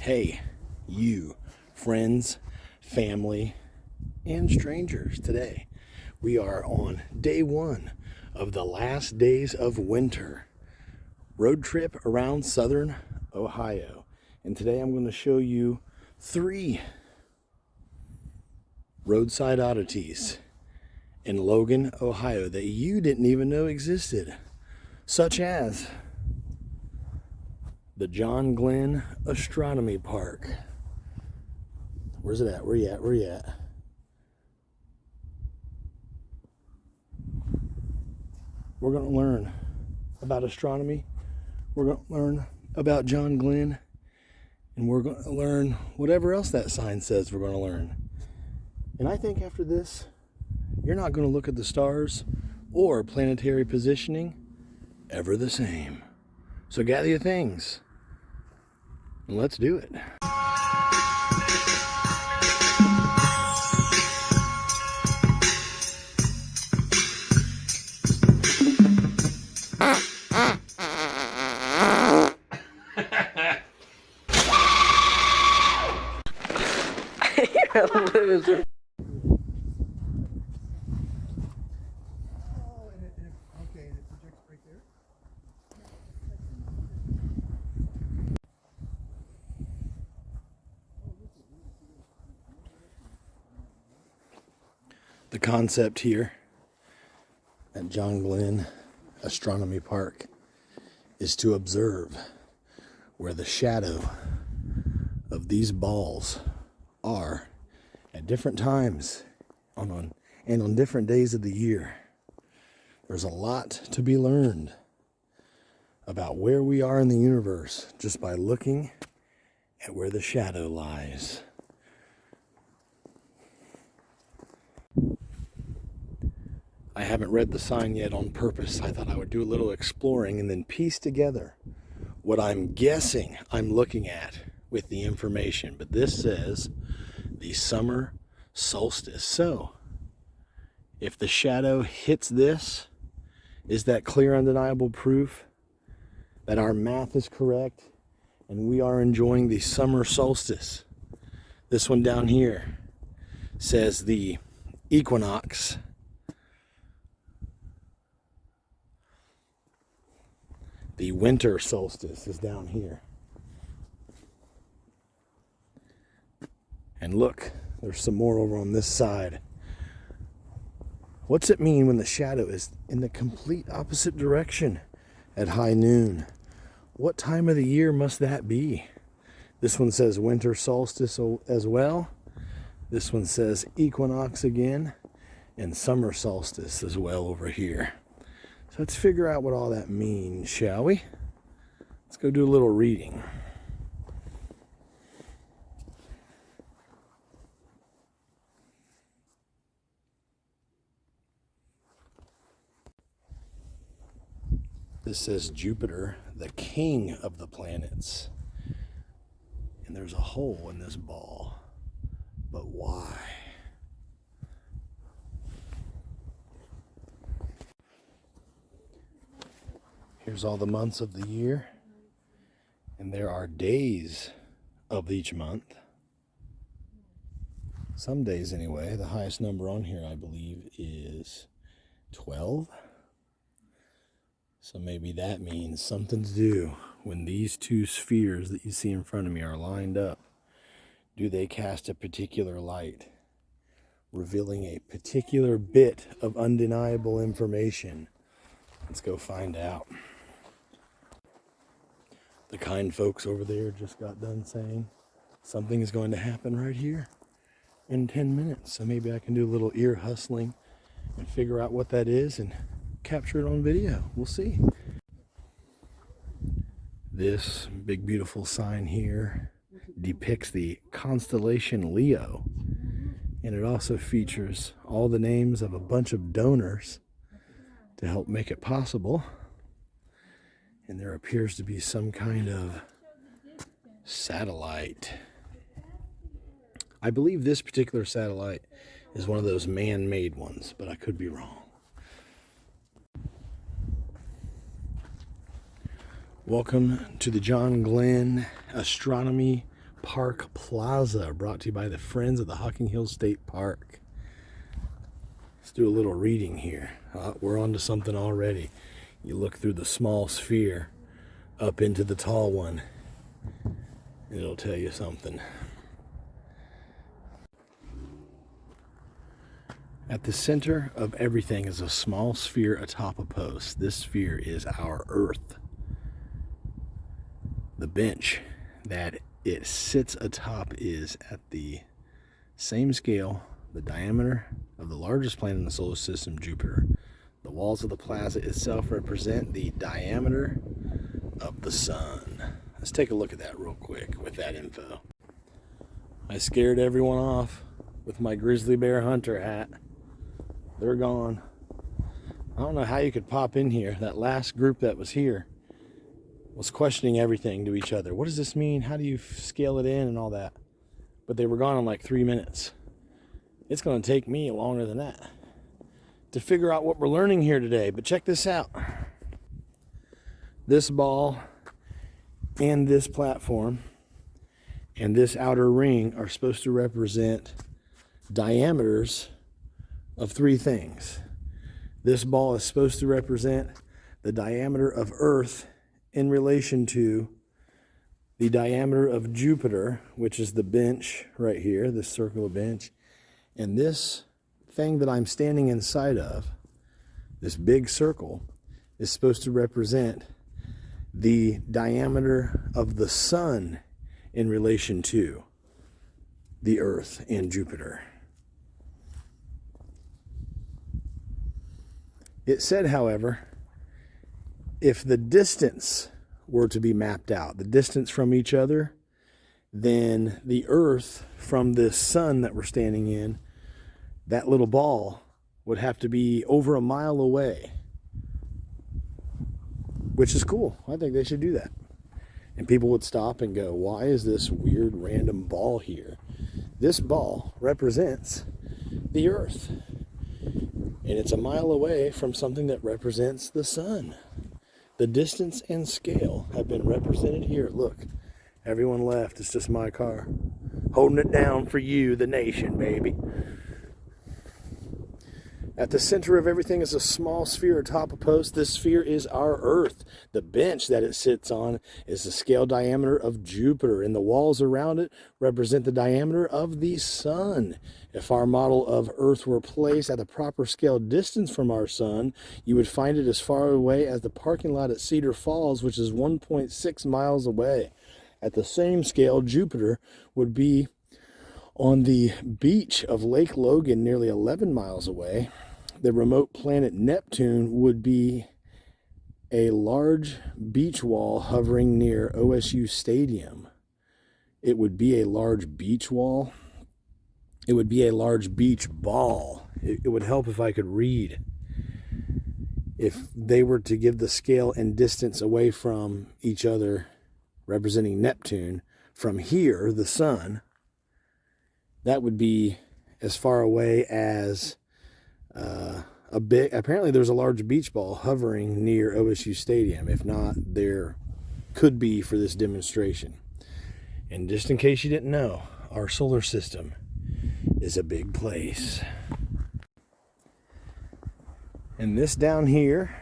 Hey, you, friends, family, and strangers. Today, we are on day one of the last days of winter. Road trip around southern Ohio. And today I'm going to show you 3 roadside oddities in Logan, Ohio that you didn't even know existed, such as the John Glenn Astronomy Park. Where's it at? Where you at? We're going to learn about astronomy. We're going to learn about John Glenn. And we're going to learn whatever else that sign says we're going to learn. And I think after this, you're not going to look at the stars or planetary positioning ever the same. So gather your things and let's do it. You're a loser. The concept here at John Glenn Astronomy Park is to observe where the shadow of these balls are at different times and on different days of the year. There's a lot to be learned about where we are in the universe just by looking at where the shadow lies. I haven't read the sign yet on purpose. I thought I would do a little exploring and then piece together what I'm guessing I'm looking at with the information. But this says the summer solstice. So, if the shadow hits this, is that clear, undeniable proof that our math is correct and we are enjoying the summer solstice? This one down here says the equinox. The winter solstice is down here. And look, there's some more over on this side. What's it mean when the shadow is in the complete opposite direction at high noon? What time of the year must that be? This one says winter solstice as well. This one says equinox again, and summer solstice as well over here. So let's figure out what all that means, shall we? Let's go do a little reading. This says Jupiter, the king of the planets. And there's a hole in this ball. But why? Here's all the months of the year. And there are days of each month. Some days anyway. The highest number on here, I believe, is 12. So maybe that means something to do when these 2 spheres that you see in front of me are lined up. Do they cast a particular light, revealing a particular bit of undeniable information? Let's go find out. The kind folks over there just got done saying something is going to happen right here in 10 minutes. So maybe I can do a little ear hustling and figure out what that is and capture it on video. We'll see. This big beautiful sign here depicts the constellation Leo, and it also features all the names of a bunch of donors to help make it possible. And there appears to be some kind of satellite. I believe this particular satellite is one of those man-made ones, but I could be wrong. Welcome to the John Glenn Astronomy Park Plaza, brought to you by the Friends of the Hocking Hills State Park. Let's do a little reading here. We're on to something already. You look through the small sphere up into the tall one, and it'll tell you something. At the center of everything is a small sphere atop a post. This sphere is our Earth. The bench that it sits atop is at the same scale, the diameter of the largest planet in the solar system, Jupiter. The walls of the plaza itself represent the diameter of the sun. Let's take a look at that real quick with that info. I scared everyone off with my grizzly bear hunter hat. They're gone. I don't know how you could pop in here. That last group that was here was questioning everything to each other. What does this mean? How do you scale it in and all that? But they were gone in like 3 minutes. It's going to take me longer than that to figure out what we're learning here today. But check this out. This ball and this platform and this outer ring are supposed to represent diameters of 3 things. This ball is supposed to represent the diameter of Earth in relation to the diameter of Jupiter, which is the bench right here, this circular bench. And this thing that I'm standing inside of, this big circle, is supposed to represent the diameter of the sun in relation to the Earth and Jupiter. It said, however, if the distance were to be mapped out, the distance from each other, then the Earth from this sun that we're standing in, that little ball would have to be over a mile away, which is cool. I think they should do that. And people would stop and go, why is this weird random ball here? This ball represents the Earth. And it's a mile away from something that represents the sun. The distance and scale have been represented here. Look, everyone left. It's just my car. Holding it down for you, the nation, baby. At the center of everything is a small sphere atop a post. This sphere is our Earth. The bench that it sits on is the scale diameter of Jupiter, and the walls around it represent the diameter of the sun. If our model of Earth were placed at the proper scale distance from our sun, you would find it as far away as the parking lot at Cedar Falls, which is 1.6 miles away. At the same scale, Jupiter would be on the beach of Lake Logan, nearly 11 miles away. The remote planet Neptune would be a large beach wall hovering near OSU Stadium. It would be a large beach wall. It would be a large beach ball. It would help if I could read. If they were to give the scale and distance away from each other, representing Neptune, from here, the sun, that would be as far away as apparently there's a large beach ball hovering near OSU Stadium. If not, there could be for this demonstration. And just in case you didn't know, our solar system is a big place. And this down here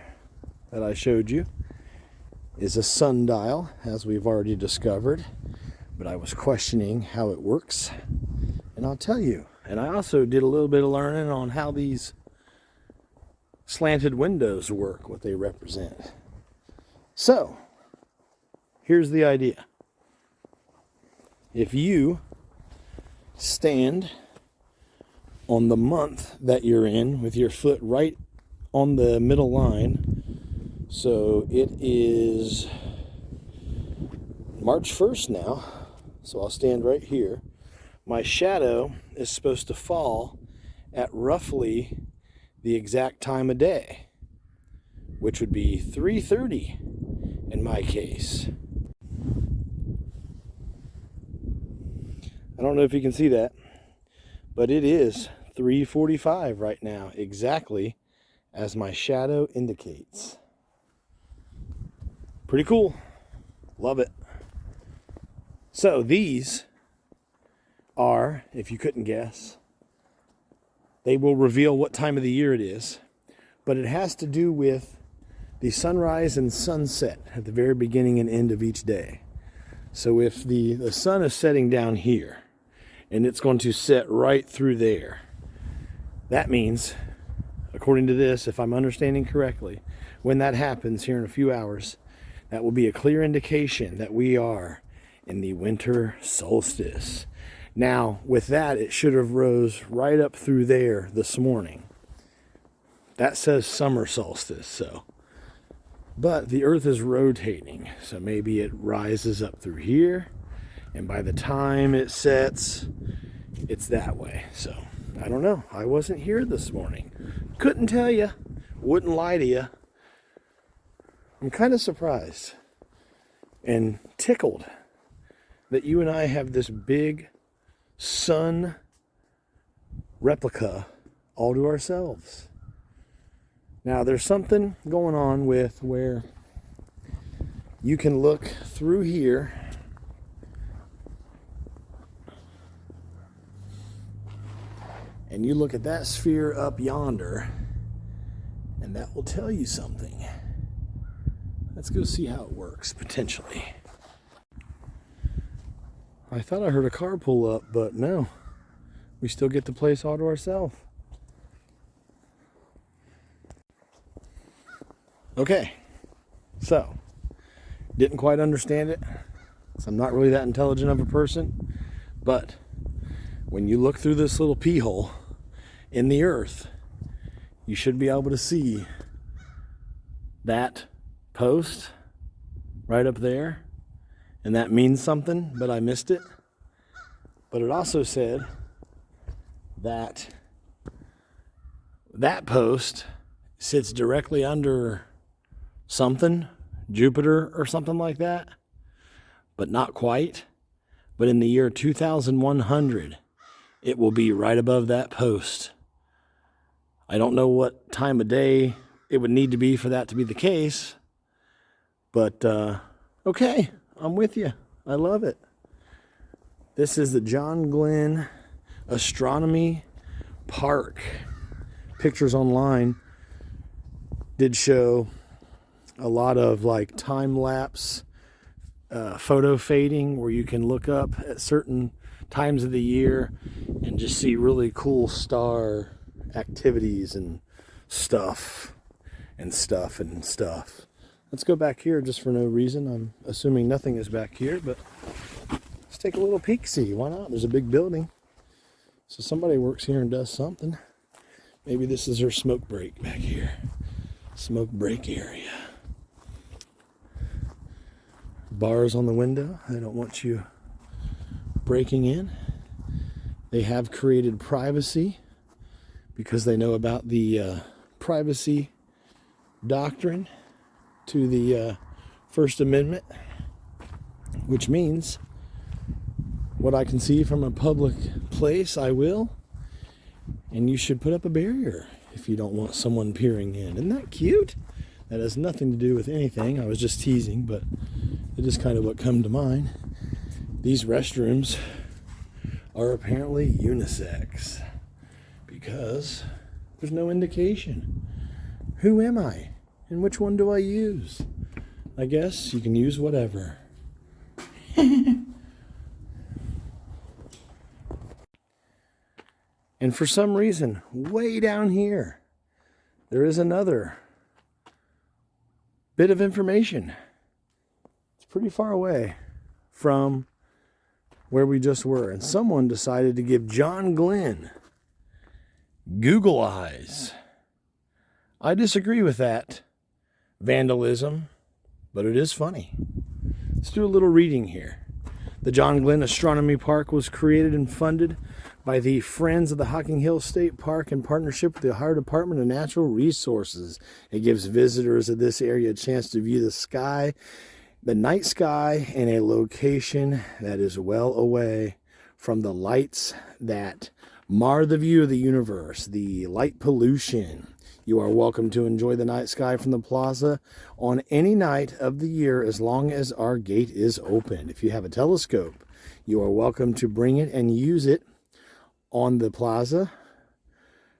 that I showed you is a sundial, as we've already discovered. But I was questioning how it works, and I'll tell you. And I also did a little bit of learning on how these slanted windows work, what they represent. So, here's the idea. If you stand on the month that you're in with your foot right on the middle line, so it is March 1st now, so I'll stand right here. My shadow is supposed to fall at roughly the exact time of day, which would be 3:30 in my case. I don't know if you can see that, but it is 3:45 right now, exactly as my shadow indicates. Pretty cool. Love it. So these are, if you couldn't guess, they will reveal what time of the year it is. But it has to do with the sunrise and sunset at the very beginning and end of each day. So if the sun is setting down here, and it's going to set right through there, that means, according to this, if I'm understanding correctly, when that happens here in a few hours, that will be a clear indication that we are in the winter solstice. Now, with that, it should have rose right up through there this morning. That says summer solstice, so. But the Earth is rotating, so maybe it rises up through here, and by the time it sets, it's that way. So, I don't know. I wasn't here this morning. Couldn't tell you. Wouldn't lie to you. I'm kind of surprised and tickled that you and I have this big sun replica all to ourselves. Now, there's something going on with where you can look through here and you look at that sphere up yonder, and that will tell you something. Let's go see how it works, potentially. I thought I heard a car pull up, but no. We still get the place all to ourselves. Okay, so, didn't quite understand it, so I'm not really that intelligent of a person, but when you look through this little pea hole in the earth, you should be able to see that post right up there, and that means something, but I missed it. But it also said that that post sits directly under something, Jupiter or something like that, but not quite. But in the year 2100, it will be right above that post. I don't know what time of day it would need to be for that to be the case, but okay, I'm with you. I love it. This is the John Glenn Astronomy Park. Pictures online did show a lot of like time-lapse photo fading where you can look up at certain times of the year and just see really cool star activities and stuff. Let's go back here just for no reason. I'm assuming nothing is back here, but let's take a little peek-see. Why not? There's a big building. So somebody works here and does something. Maybe this is their smoke break back here. Smoke break area. Bars on the window. They don't want you breaking in. They have created privacy because they know about the privacy doctrine to the First Amendment, which means what I can see from a public place, I will. And you should put up a barrier if you don't want someone peering in. Isn't that cute? That has nothing to do with anything. I was just teasing, but it is kind of what come to mind. These restrooms are apparently unisex because there's no indication. Who am I? And which one do I use? I guess you can use whatever. And for some reason, way down here, there is another bit of information. It's pretty far away from where we just were. And someone decided to give John Glenn Google eyes. I disagree with that vandalism, but it is funny. Let's do a little reading here. The John Glenn Astronomy Park was created and funded by the Friends of the Hocking Hills State Park in partnership with the Ohio Department of Natural Resources. It gives visitors of this area a chance to view the sky, the night sky, in a location that is well away from the lights that mar the view of the universe, the light pollution. You are welcome to enjoy the night sky from the plaza on any night of the year as long as our gate is open. If you have a telescope, You are welcome to bring it and use it on the plaza.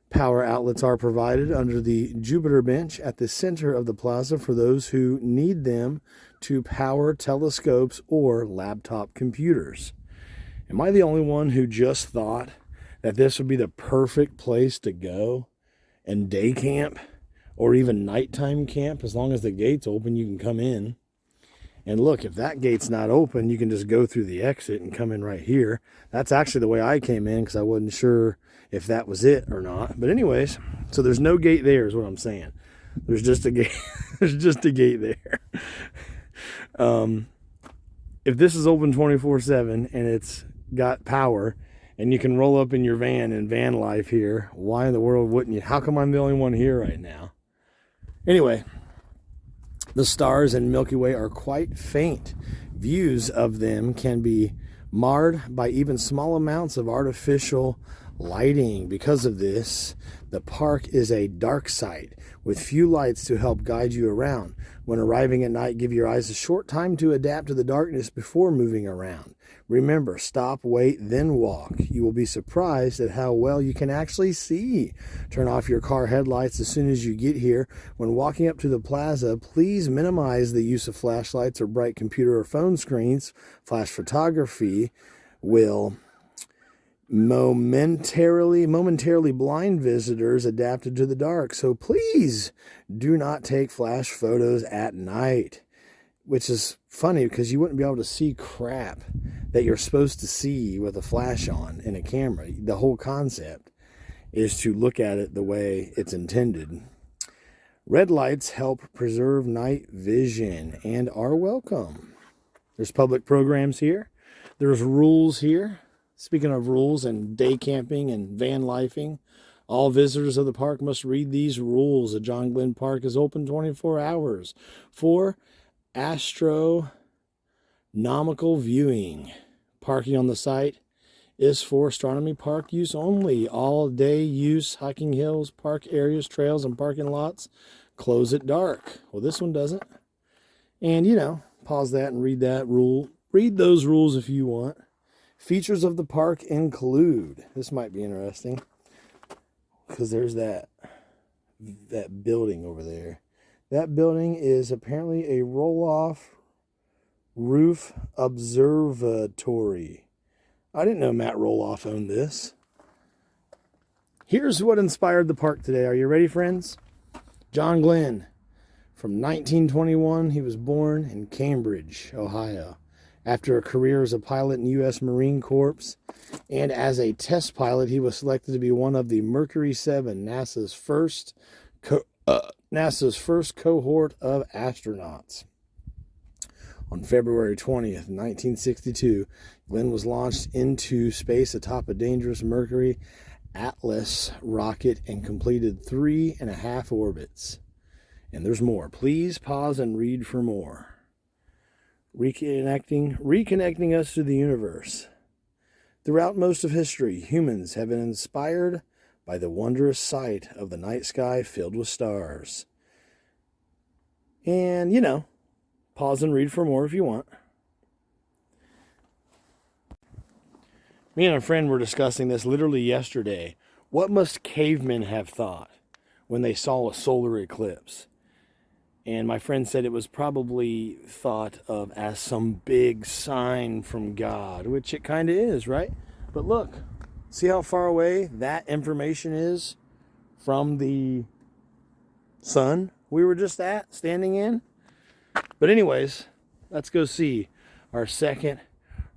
Power outlets are provided under the Jupiter bench at the center of the plaza for those who need them to power telescopes or laptop computers. Am I the only one who just thought that this would be the perfect place to go and day camp or even nighttime camp? As long as the gate's open, you can come in. And look, if that gate's not open, you can just go through the exit and come in right here. That's actually the way I came in because I wasn't sure if that was it or not. But anyways, so there's no gate there is what I'm saying. There's just a gate. There's just a gate there. If this is open 24/7 and it's got power and you can roll up in your van in van life here, why in the world wouldn't you? How come I'm the only one here right now? Anyway, the stars in Milky Way are quite faint. Views of them can be marred by even small amounts of artificial lighting. Because of this, the park is a dark site with few lights to help guide you around. When arriving at night, give your eyes a short time to adapt to the darkness before moving around. Remember, stop, wait, then walk. You will be surprised at how well you can actually see. Turn off your car headlights as soon as you get here. When walking up to the plaza, please minimize the use of flashlights or bright computer or phone screens. Flash photography will momentarily blind visitors adapted to the dark. So please do not take flash photos at night, which is funny because you wouldn't be able to see crap that you're supposed to see with a flash on in a camera. The whole concept is to look at it the way it's intended. Red lights help preserve night vision and are welcome. There's public programs here. There's rules here. Speaking of rules and day camping and van lifing, all visitors of the park must read these rules. The John Glenn Park is open 24 hours for astronomical viewing. Parking on the site is for astronomy park use only. All day use, hiking hills, park areas, trails, and parking lots close at dark. Well, this one doesn't. And, pause that and read that rule. Read those rules if you want. Features of the park include, this might be interesting, because there's that building over there. That building is apparently a roll-off roof observatory. I didn't know Matt Roloff owned this. Here's what inspired the park today. Are you ready, friends? John Glenn. From 1921, he was born in Cambridge, Ohio. After a career as a pilot in the U.S. Marine Corps and as a test pilot, he was selected to be one of the Mercury 7, NASA's first cohort of astronauts. On February 20th, 1962, Glenn was launched into space atop a dangerous Mercury Atlas rocket and completed 3.5 orbits. And there's more. Please pause and read for more. Reconnecting us to the universe. Throughout most of history, humans have been inspired by the wondrous sight of the night sky filled with stars. And, pause and read for more if you want. Me and a friend were discussing this literally yesterday. What must cavemen have thought when they saw a solar eclipse? And my friend said it was probably thought of as some big sign from God, which it kind of is, right? But look, see how far away that information is from the sun we were just standing in? But anyways, let's go see our second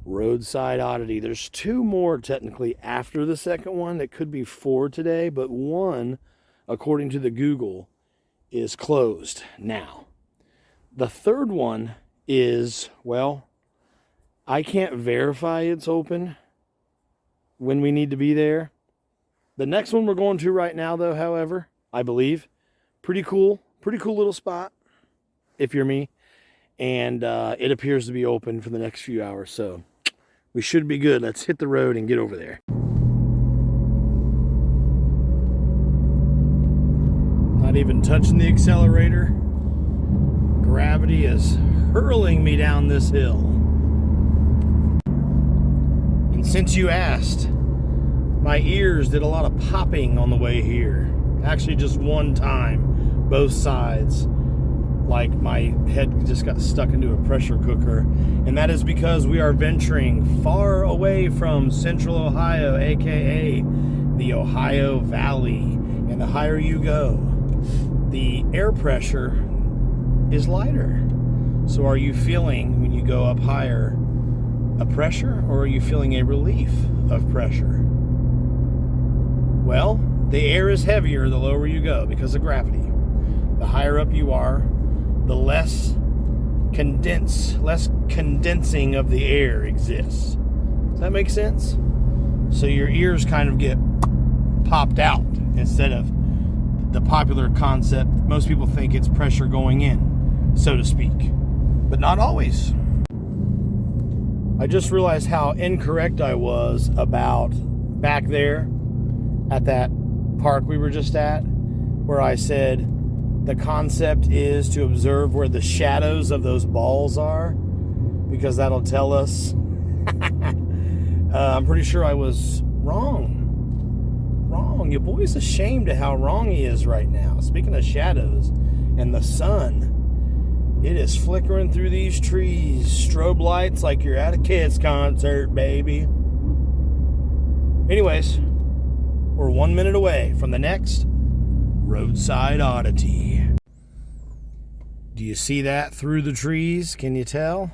roadside oddity. There's 2 more technically after the second one. That could be 4 today, but one, according to the Google, is closed now. The third one is, well, I can't verify it's open when we need to be there. The next one we're going to right now, though, however, I believe, pretty cool little spot, if you're me. And it appears to be open for the next few hours, so we should be good. Let's hit the road and get over there. Not even touching the accelerator. Gravity is hurling me down this hill. Since you asked, my ears did a lot of popping on the way here. Actually, just one time, both sides. Like my head just got stuck into a pressure cooker. And that is because we are venturing far away from Central Ohio, aka the Ohio Valley. And the higher you go, the air pressure is lighter. So are you feeling, when you go up higher, a pressure, or are you feeling a relief of pressure? Well, the air is heavier the lower you go because of gravity. The higher up you are, the less condensing of the air exists. Does that make sense? So your ears kind of get popped out instead of the popular concept. Most people think it's pressure going in, so to speak, but not always. I just realized how incorrect I was about back there at that park we were just at, where I said the concept is to observe where the shadows of those balls are, because that'll tell us. I'm pretty sure I was wrong. Your boy's ashamed of how wrong he is right now. Speaking of shadows and the sun, it is flickering through these trees. Strobe lights like you're at a Kids concert, baby. Anyways, we're 1 minute away from the next Roadside Oddity. Do you see that through the trees? Can you tell?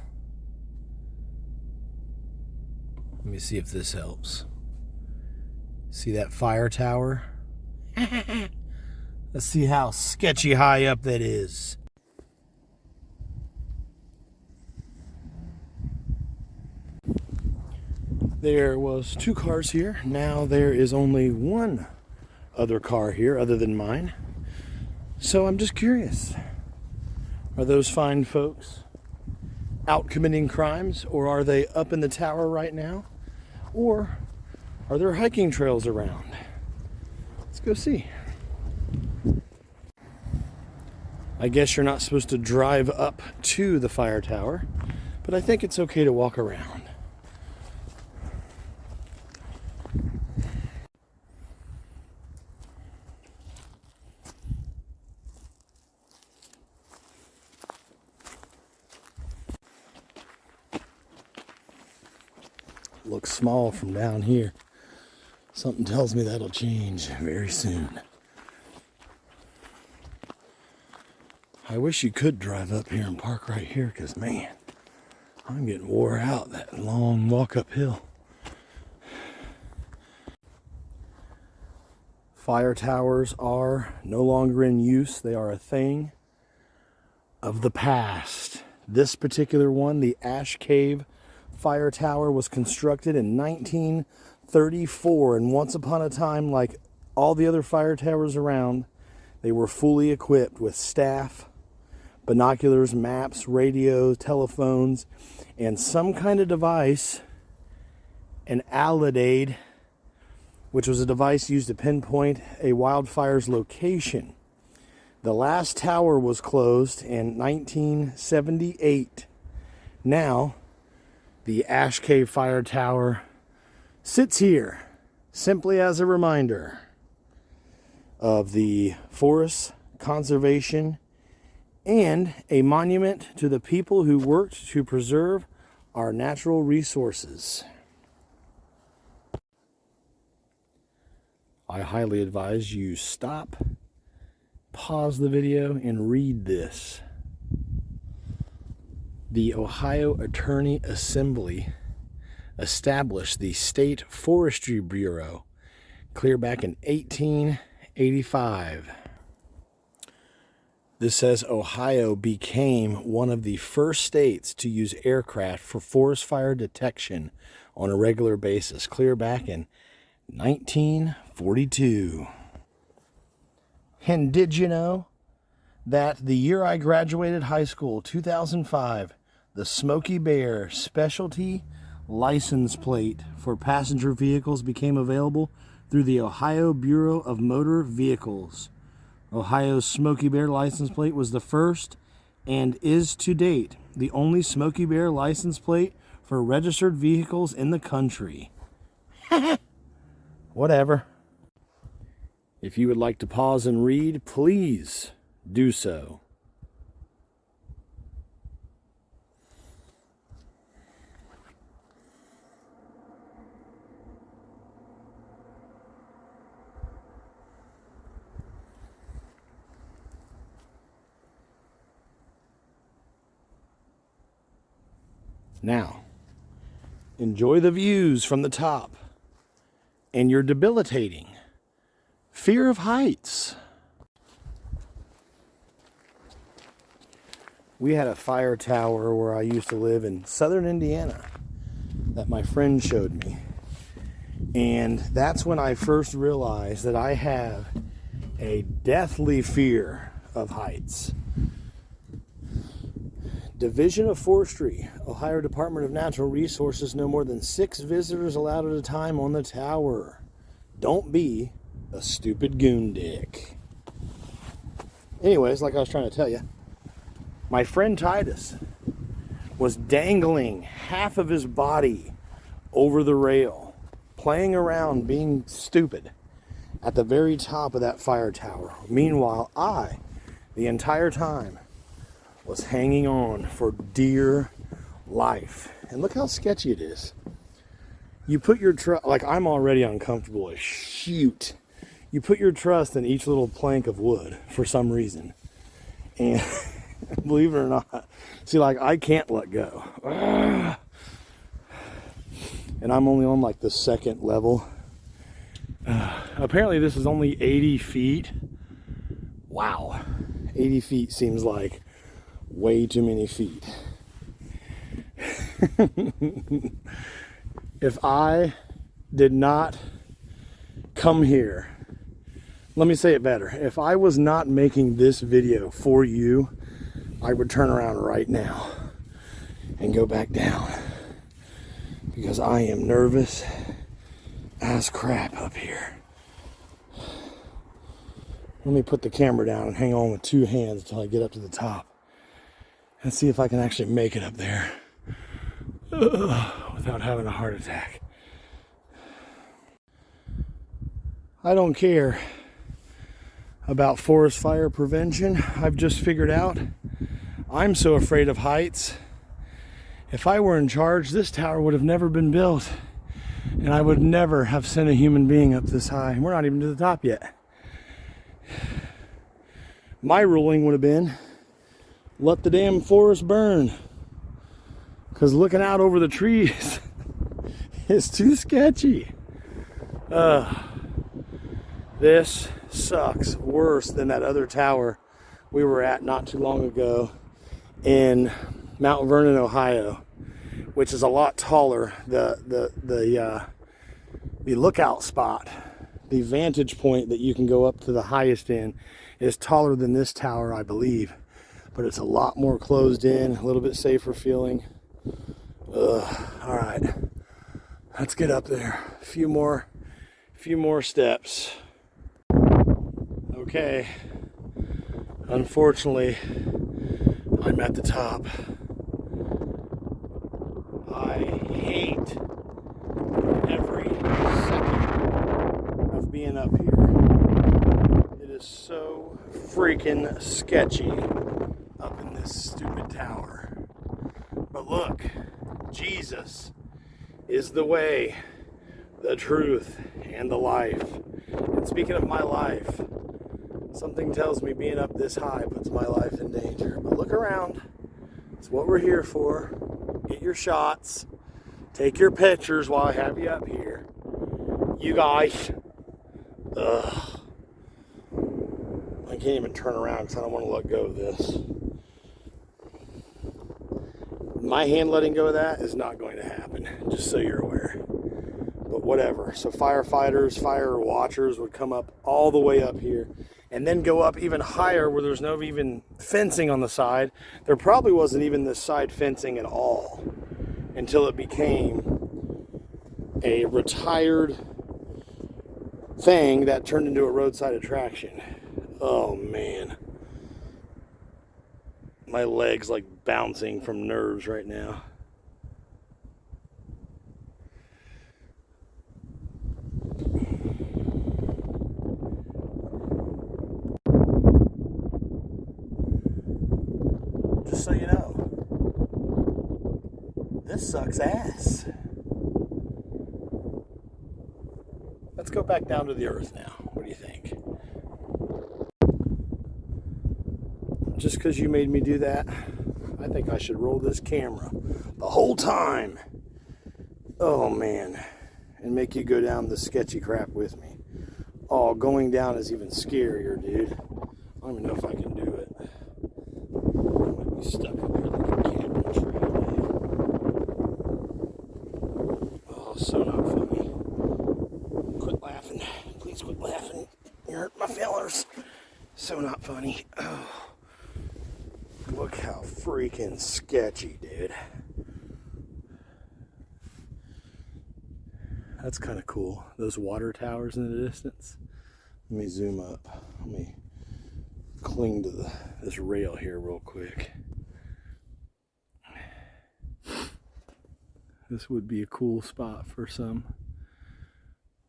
Let me see if this helps. See that fire tower? Let's see how sketchy high up that is. There was 2 cars here. Now there is only 1 other car here other than mine. So I'm just curious. Are those fine folks out committing crimes, or are they up in the tower right now? Or are there hiking trails around? Let's go see. I guess you're not supposed to drive up to the fire tower, but I think it's okay to walk around. Looks small from down here. Something tells me that'll change very soon. I wish you could drive up here and park right here, because man, I'm getting wore out that long walk uphill. Fire towers are no longer in use. They are a thing of the past. This particular one, the Ash Cave Fire Tower, was constructed in 1934, and once upon a time, like all the other fire towers around, they were fully equipped with staff, binoculars, maps, radios, telephones, and some kind of device, an alidade, which was a device used to pinpoint a wildfire's location. The last tower was closed in 1978. Now, the Ash Cave Fire Tower sits here simply as a reminder of the forest conservation and a monument to the people who worked to preserve our natural resources. I highly advise you stop, pause the video, and read this. The Ohio Attorney Assembly established the State Forestry Bureau clear back in 1885. This says Ohio became one of the first states to use aircraft for forest fire detection on a regular basis, clear back in 1942. And did you know that the year I graduated high school, 2005, the Smokey Bear specialty license plate for passenger vehicles became available through the Ohio Bureau of Motor Vehicles. Ohio's Smokey Bear license plate was the first and is to date the only Smokey Bear license plate for registered vehicles in the country. Whatever. If you would like to pause and read, please do so. Now, enjoy the views from the top and your debilitating fear of heights. We had a fire tower where I used to live in southern Indiana that my friend showed me. And that's when I first realized that I have a deathly fear of heights. Division of Forestry, Ohio Department of Natural Resources, no more than 6 visitors allowed at a time on the tower. Don't be a stupid goon dick. Anyways, like I was trying to tell you, my friend Titus was dangling half of his body over the rail, playing around, being stupid at the very top of that fire tower. Meanwhile, I, the entire time, was hanging on for dear life. And look how sketchy it is. You put your trust, like I'm already uncomfortable as shoot. You put your trust in each little plank of wood for some reason. And believe it or not, see, like I can't let go. And I'm only on like the second level. Apparently this is only 80 feet. Wow. 80 feet seems like way too many feet. If I did not come here, let me say it better. If I was not making this video for you, I would turn around right now and go back down because I am nervous as crap up here. Let me put the camera down and hang on with 2 hands until I get up to the top and see if I can actually make it up there without having a heart attack. I don't care about forest fire prevention. I've just figured out I'm so afraid of heights. If I were in charge, this tower would have never been built, and I would never have sent a human being up this high. We're not even to the top yet. My ruling would have been, let the damn forest burn, because looking out over the trees is too sketchy. This sucks worse than that other tower we were at not too long ago in Mount Vernon, Ohio, which is a lot taller. The lookout spot, the vantage point that you can go up to the highest in, is taller than this tower, I believe, but it's a lot more closed in, a little bit safer feeling. All right, let's get up there. A few more steps. Okay, unfortunately, I'm at the top. I hate every second of being up here. It is so freaking sketchy up in this stupid tower. But look, Jesus is the way, the truth, and the life. And speaking of my life, something tells me being up this high puts my life in danger. But look around. It's what we're here for. Get your shots. Take your pictures while I have you up here. You guys. Ugh. I can't even turn around because I don't want to let go of this. My hand letting go of that is not going to happen, just so you're aware. But whatever. So firefighters, fire watchers would come up all the way up here and then go up even higher where there's no even fencing on the side. There probably wasn't even this side fencing at all until it became a retired thing that turned into a roadside attraction. Oh man. My leg's like bouncing from nerves right now. so you know, this sucks ass. Let's go back down to the earth now. What do you think? Just because you made me do that, I think I should roll this camera the whole time. Oh man. And make you go down the sketchy crap with me. Oh, going down is even scarier, dude. I don't even know if I can do it. I might be stuck up here like a cat in a tree. Oh, so not funny. Quit laughing. Please quit laughing. You hurt my fellers. So not funny. Oh, look how freaking sketchy, dude. That's kind of cool. Those water towers in the distance. Let me zoom up. Let me cling to this rail here real quick. This would be a cool spot for some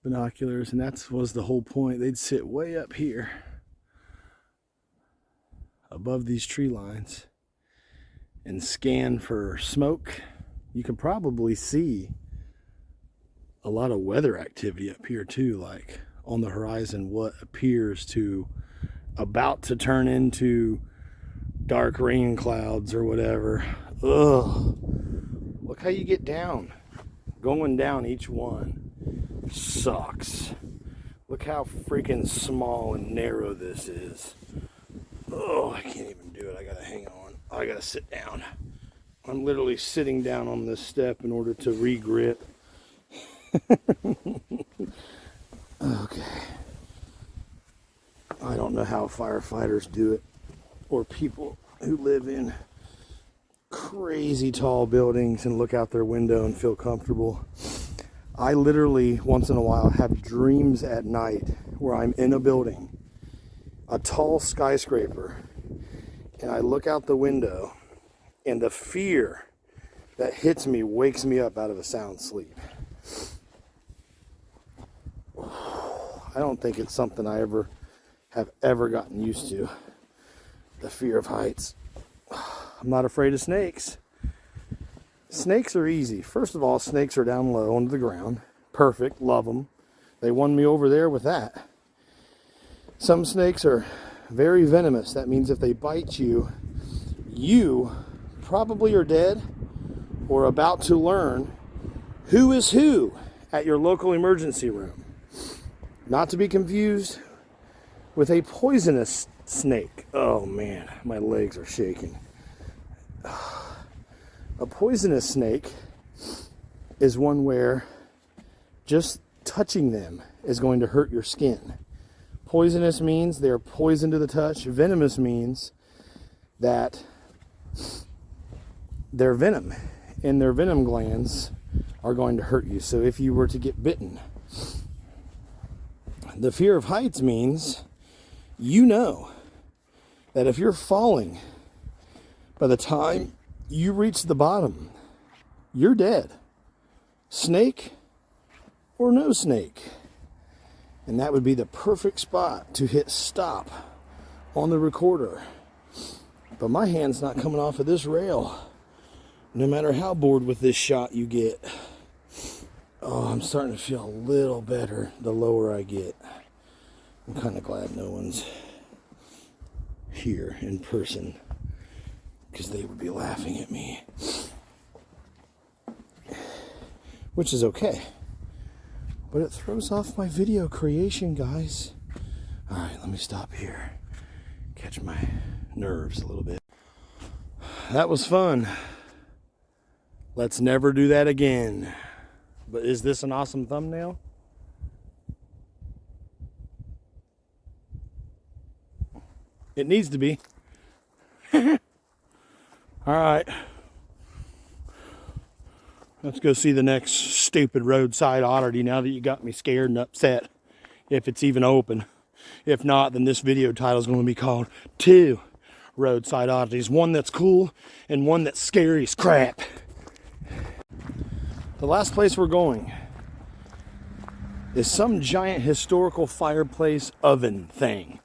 binoculars, and that was the whole point. They'd sit way up here above these tree lines and scan for smoke. You can probably see a lot of weather activity up here too, like on the horizon, what appears to about to turn into dark rain clouds or whatever. Ugh. Look how you get down. Going down each one sucks. Look how freaking small and narrow this is. Oh, I can't even do it. I gotta hang on. I gotta sit down. I'm literally sitting down on this step in order to re-grip. Okay. I don't know how firefighters do it, or people who live in crazy tall buildings and look out their window and feel comfortable. I literally once in a while have dreams at night where I'm in a building, a tall skyscraper, and I look out the window and the fear that hits me wakes me up out of a sound sleep. I don't think it's something I have ever gotten used to. The fear of heights. I'm not afraid of snakes. Snakes are easy. First of all, snakes are down low onto the ground. Perfect. Love them. They won me over there with that. Some snakes are very venomous. That means if they bite you, you probably are dead or about to learn who is who at your local emergency room. Not to be confused with a poisonous snake. Oh man, my legs are shaking. A poisonous snake is one where just touching them is going to hurt your skin. Poisonous means they're poison to the touch. Venomous means that their venom and their venom glands are going to hurt you. So if you were to get bitten, the fear of heights means you know that if you're falling, by the time you reach the bottom, you're dead. Snake or no snake. And that would be the perfect spot to hit stop on the recorder. But my hand's not coming off of this rail, no matter how bored with this shot you get. Oh, I'm starting to feel a little better the lower I get. I'm kind of glad no one's here in person, because they would be laughing at me. Which is okay. But it throws off my video creation, guys. Alright, let me stop here. Catch my nerves a little bit. That was fun. Let's never do that again. But is this an awesome thumbnail? It needs to be. Alright. Let's go see the next stupid roadside oddity now that you got me scared and upset. If it's even open. If not, then this video title is going to be called 2 Roadside Oddities. One that's cool and one that's scary as crap. The last place we're going is some giant historical fireplace oven thing.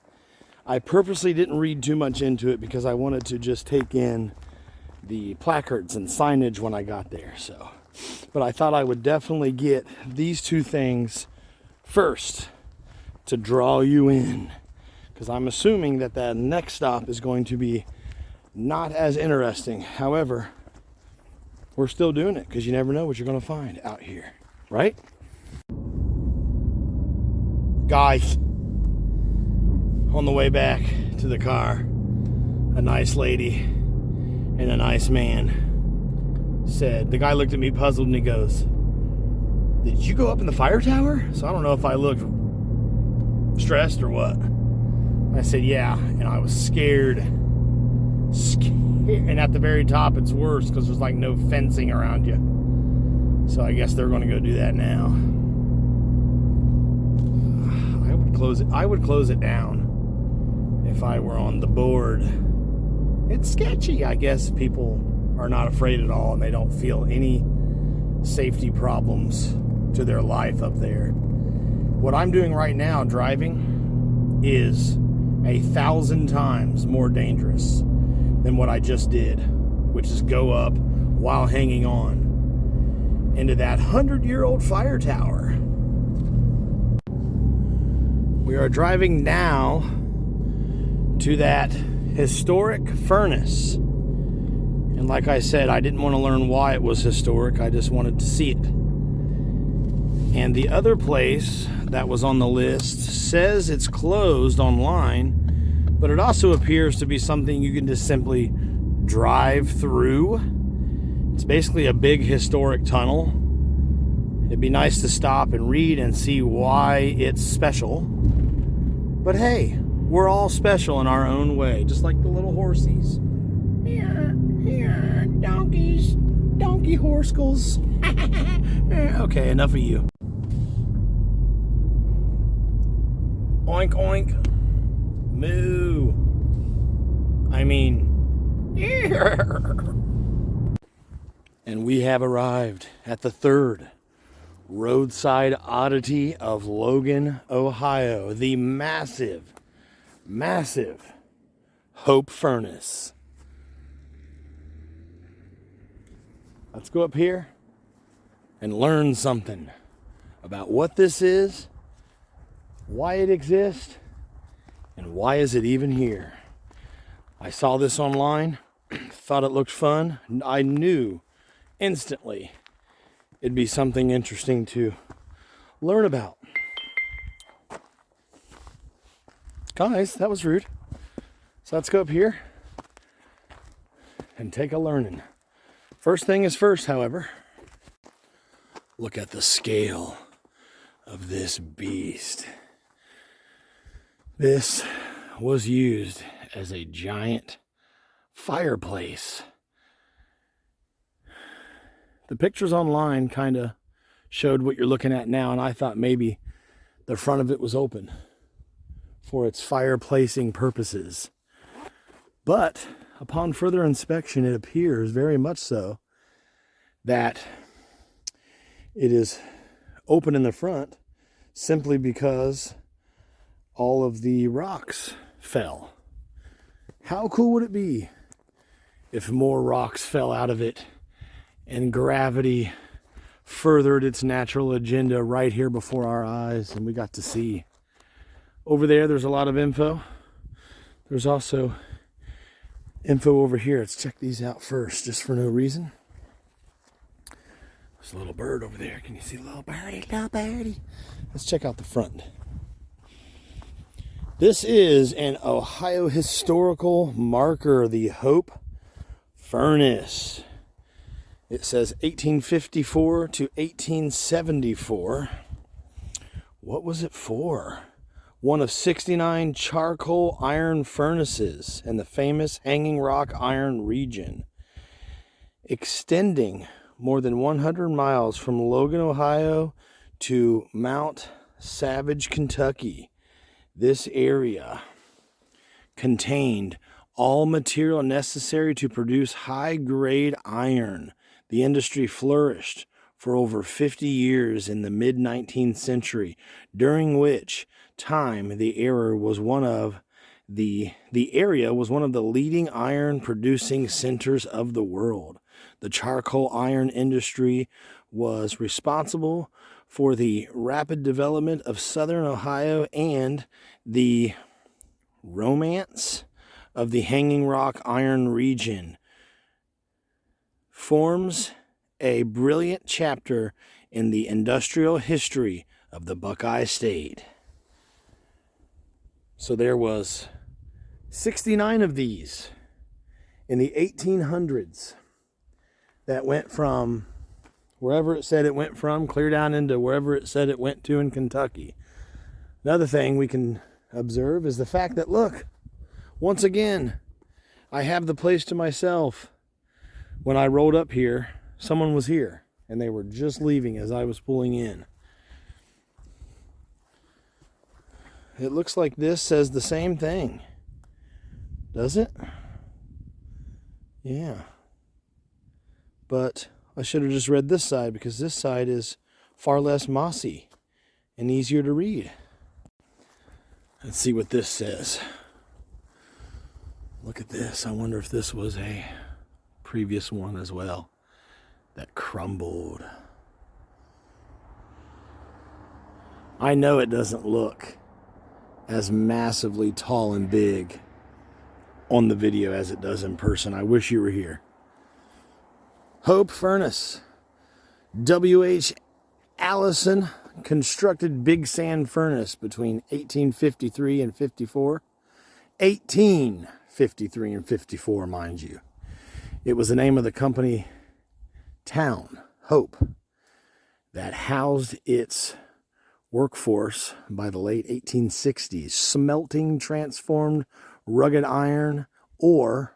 I purposely didn't read too much into it because I wanted to just take in the placards and signage when I got there. So, but I thought I would definitely get these two things first to draw you in, because I'm assuming that that next stop is going to be not as interesting. However, we're still doing it because you never know what you're going to find out here, right? Guys, on the way back to the car, a nice lady and a nice man said, the guy looked at me puzzled and he goes, "Did you go up in the fire tower?" So I don't know if I looked stressed or what. I said, yeah, and I was scared. And at the very top, it's worse because there's like no fencing around you. So I guess they're going to go do that now. I would close it down if I were on the board. It's sketchy. I guess people are not afraid at all and they don't feel any safety problems to their life up there. What I'm doing right now, driving, is 1,000 times more dangerous than what I just did, which is go up while hanging on into that 100-year-old fire tower. We are driving now to that historic furnace. And like I said, I didn't want to learn why it was historic. I just wanted to see it. And the other place that was on the list says it's closed online, but it also appears to be something you can just simply drive through. It's basically a big historic tunnel. It'd be nice to stop and read and see why it's special. But hey, we're all special in our own way, just like the little horsies. Here, donkeys, donkey horskels. Okay, enough of you. Oink, oink. Moo. I mean, and we have arrived at the third roadside oddity of Logan, Ohio. The massive, massive Hope Furnace. Let's go up here and learn something about what this is, why it exists, and why is it even here. I saw this online, thought it looked fun. I knew instantly it'd be something interesting to learn about. Guys, that was rude. So let's go up here and take a learning. First thing is first, however. Look at the scale of this beast. This was used as a giant fireplace. The pictures online kind of showed what you're looking at now, and I thought maybe the front of it was open for its fireplacing purposes. But upon further inspection, it appears very much so that it is open in the front simply because all of the rocks fell. How cool would it be if more rocks fell out of it and gravity furthered its natural agenda right here before our eyes and we got to see? Over there's a lot of info. There's also info over here. Let's check these out first, just for no reason. There's a little bird over there. Can you see the little birdie? Little birdie. Let's check out the front. This is an Ohio historical marker, the Hope Furnace. It says 1854 to 1874. What was it for? One of 69 charcoal iron furnaces in the famous Hanging Rock Iron region, extending more than 100 miles from Logan, Ohio to Mount Savage, Kentucky. This area contained all material necessary to produce high-grade iron. The industry flourished for over 50 years in the mid-19th century, during which time the area was one of The area was one of the leading iron producing centers of the world. The charcoal iron industry was responsible for the rapid development of southern Ohio, and the romance of the Hanging Rock Iron region forms a brilliant chapter in the industrial history of the Buckeye State. So there was 69 of these in the 1800s that went from wherever it said it went from, clear down into wherever it said it went to in Kentucky. Another thing we can observe is the fact that, look, once again, I have the place to myself. When I rolled up here, someone was here, and they were just leaving as I was pulling in. It looks like this says the same thing. Does it? Yeah. But I should have just read this side, because this side is far less mossy and easier to read. Let's see what this says. Look at this. I wonder if this was a previous one as well that crumbled. I know it doesn't look as massively tall and big on the video as it does in person. I wish you were here. Hope Furnace. W.H. Allison constructed Big Sand Furnace between 1853 and 54. 1853 and 54, mind you. It was the name of the company town, Hope, that housed its workforce by the late 1860s. Smelting transformed rugged iron ore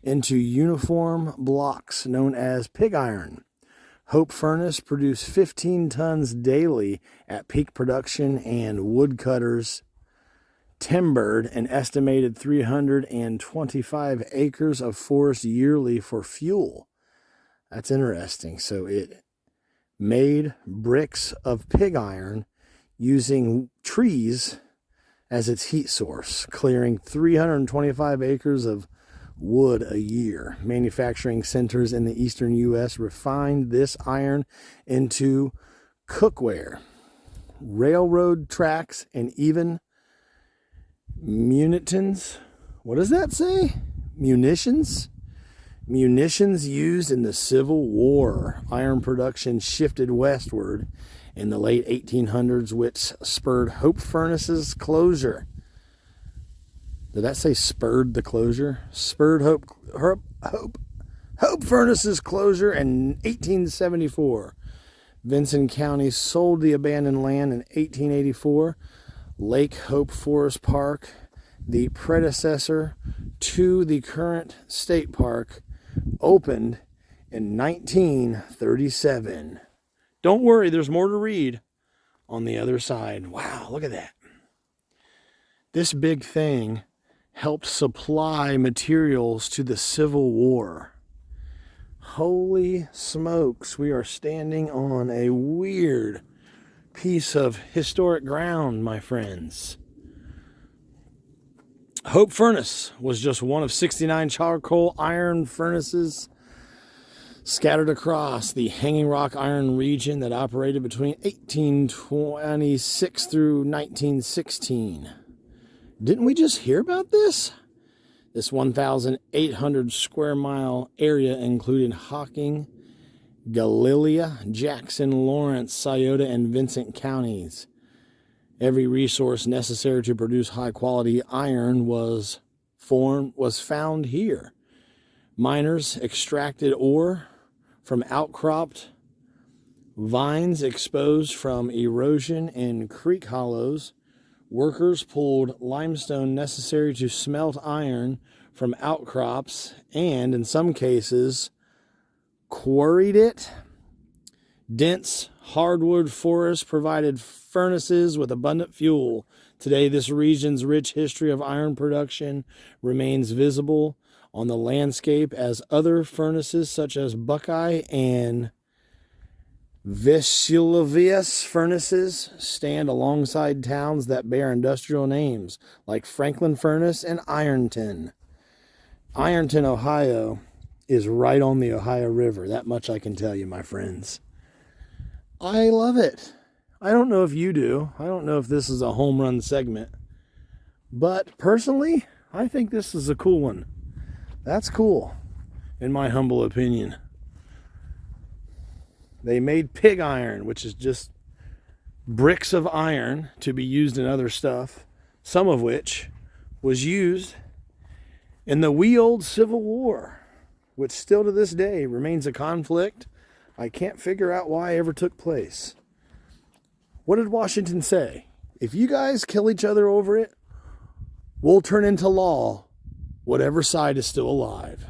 into uniform blocks known as pig iron. Hope Furnace produced 15 tons daily at peak production, and woodcutters timbered an estimated 325 acres of forest yearly for fuel. That's interesting. So it made bricks of pig iron using trees as its heat source, clearing 325 acres of wood a year. Manufacturing centers in the eastern U.S. refined this iron into cookware, railroad tracks, and even munitions. What does that say? Munitions? Munitions used in the Civil War. Iron production shifted westward in the late 1800s, which spurred Hope Furnace's closure. Did that say spurred the closure? Spurred Hope Furnace's closure in 1874. Vincennes County sold the abandoned land in 1884. Lake Hope Forest Park, the predecessor to the current state park, opened in 1937. Don't worry, there's more to read on the other side. Wow, look at that. This big thing helped supply materials to the Civil War. Holy smokes, we are standing on a weird piece of historic ground, my friends. Hope Furnace was just one of 69 charcoal iron furnaces scattered across the Hanging Rock Iron region that operated between 1826 through 1916. Didn't we just hear about this? This 1,800 square mile area included Hocking, Gallia, Jackson, Lawrence, Scioto, and Vincent counties. Every resource necessary to produce high-quality iron was found here. Miners extracted ore from outcropped vines exposed from erosion in creek hollows. Workers pulled limestone necessary to smelt iron from outcrops and, in some cases, quarried it. Dense hardwood forests provided furnaces with abundant fuel. Today, this region's rich history of iron production remains visible on the landscape as other furnaces such as Buckeye and Vesuvius furnaces stand alongside towns that bear industrial names like Franklin Furnace and Ironton. Ironton, Ohio is right on the Ohio River. That much I can tell you, my friends. I love it. I don't know if you do. I don't know if this is a home run segment. But personally, I think this is a cool one. That's cool, in my humble opinion. They made pig iron, which is just bricks of iron to be used in other stuff, some of which was used in the wee old Civil War, which still to this day remains a conflict I can't figure out why it ever took place. What did Washington say? If you guys kill each other over it, we'll turn into law whatever side is still alive.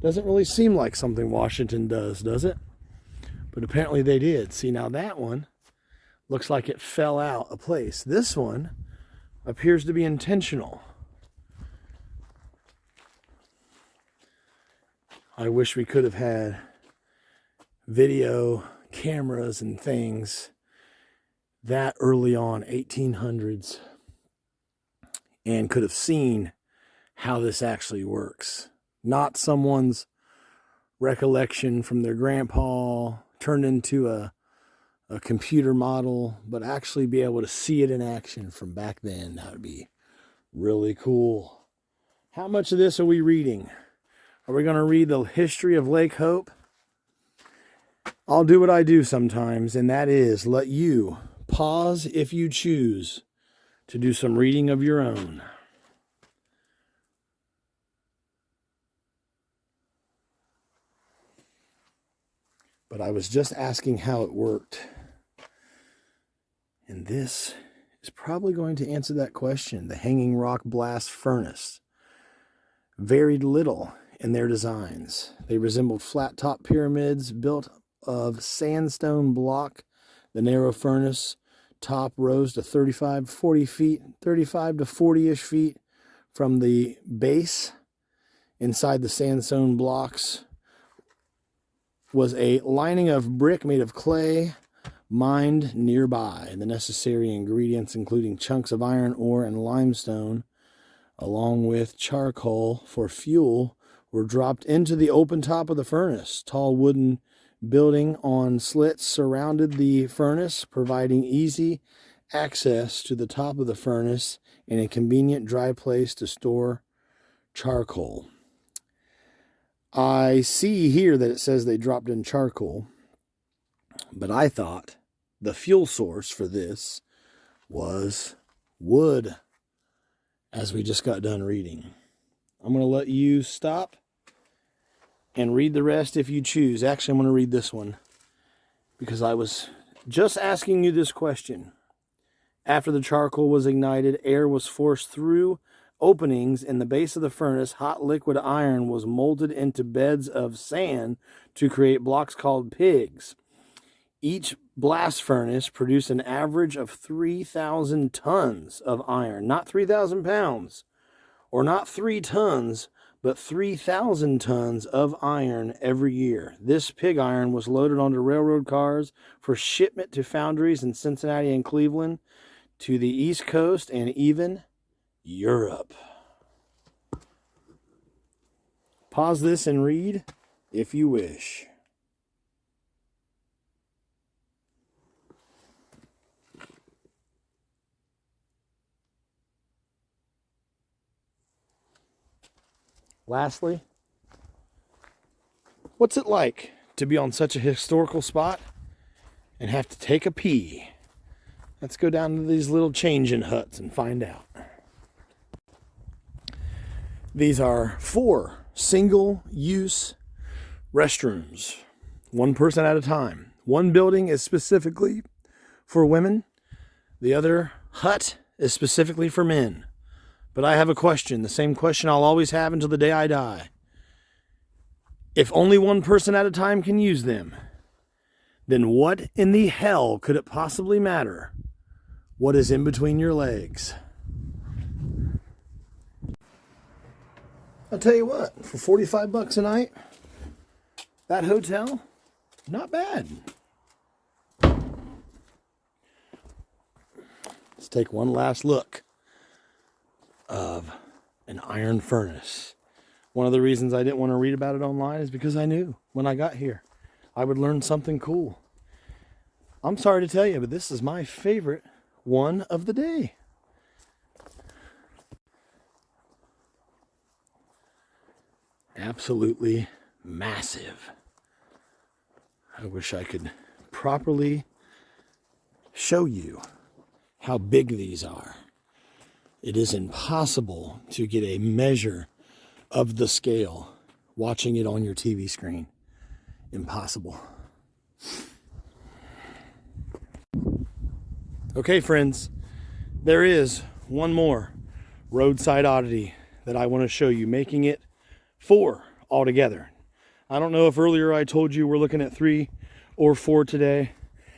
Doesn't really seem like something Washington does it? But apparently they did. See, now that one looks like it fell out of place. This one appears to be intentional. I wish we could have had video cameras and things that early on, 1800s, and could have seen how this actually works. Not someone's recollection from their grandpa turned into a computer model, but actually be able to see it in action from back then. That would be really cool. How much of this are we reading? Are we going to read the history of Lake Hope? I'll do what I do sometimes, and that is let you pause if you choose to do some reading of your own. But I was just asking how it worked. And this is probably going to answer that question. The Hanging Rock Blast Furnace varied little in their designs. They resembled flat-top pyramids built of sandstone block. The narrow furnace top rose to 35 to 40-ish feet from the base. Inside the sandstone blocks was a lining of brick made of clay mined nearby. The necessary ingredients, including chunks of iron ore and limestone, along with charcoal for fuel, were dropped into the open top of the furnace. Tall wooden building on slits surrounded the furnace, providing easy access to the top of the furnace and a convenient dry place to store charcoal. I see here that it says they dropped in charcoal, but I thought the fuel source for this was wood, as we just got done reading. I'm going to let you stop and read the rest if you choose. Actually, I'm going to read this one because I was just asking you this question. After the charcoal was ignited, air was forced through openings in the base of the furnace. Hot liquid iron was molded into beds of sand to create blocks called pigs. Each blast furnace produced an average of 3,000 tons of iron, not 3,000 pounds, or not 3 tons, but 3,000 tons of iron every year. This pig iron was loaded onto railroad cars for shipment to foundries in Cincinnati and Cleveland, to the East Coast, and even Europe. Pause this and read if you wish. Lastly, what's it like to be on such a historical spot and have to take a pee? Let's go down to these little changing huts and find out. These are 4 single-use restrooms, 1 person at a time. One building is specifically for women. The other hut is specifically for men. But I have a question, the same question I'll always have until the day I die. If only 1 person at a time can use them, then what in the hell could it possibly matter what is in between your legs? I'll tell you what, for $45 a night, that hotel, not bad. let's take one last look of an iron furnace. One of the reasons I didn't want to read about it online is because I knew when I got here I would learn something cool. I'm sorry to tell you, but this is my favorite one of the day. Absolutely massive. I wish I could properly show you how big these are. It is impossible to get a measure of the scale watching it on your TV screen. Impossible. Okay, friends, there is one more roadside oddity that I want to show you, making it 4 altogether. I don't know if earlier I told you we're looking at 3 or 4 today,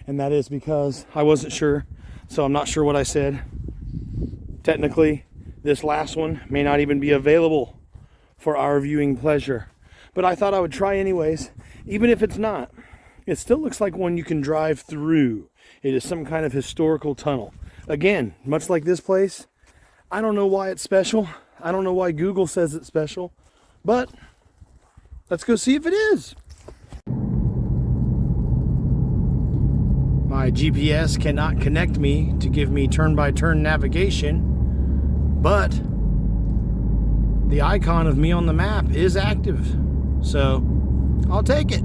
and that is because I wasn't sure, so I'm not sure what I said. Technically, this last one may not even be available for our viewing pleasure, but I thought I would try anyways. Even if it's not, it still looks like one you can drive through. It is some kind of historical tunnel. Again, much like this place, I don't know why it's special. I don't know why Google says it's special, but let's go see if it is. My GPS cannot connect me to give me turn-by-turn navigation, but the icon of me on the map is active, so I'll take it.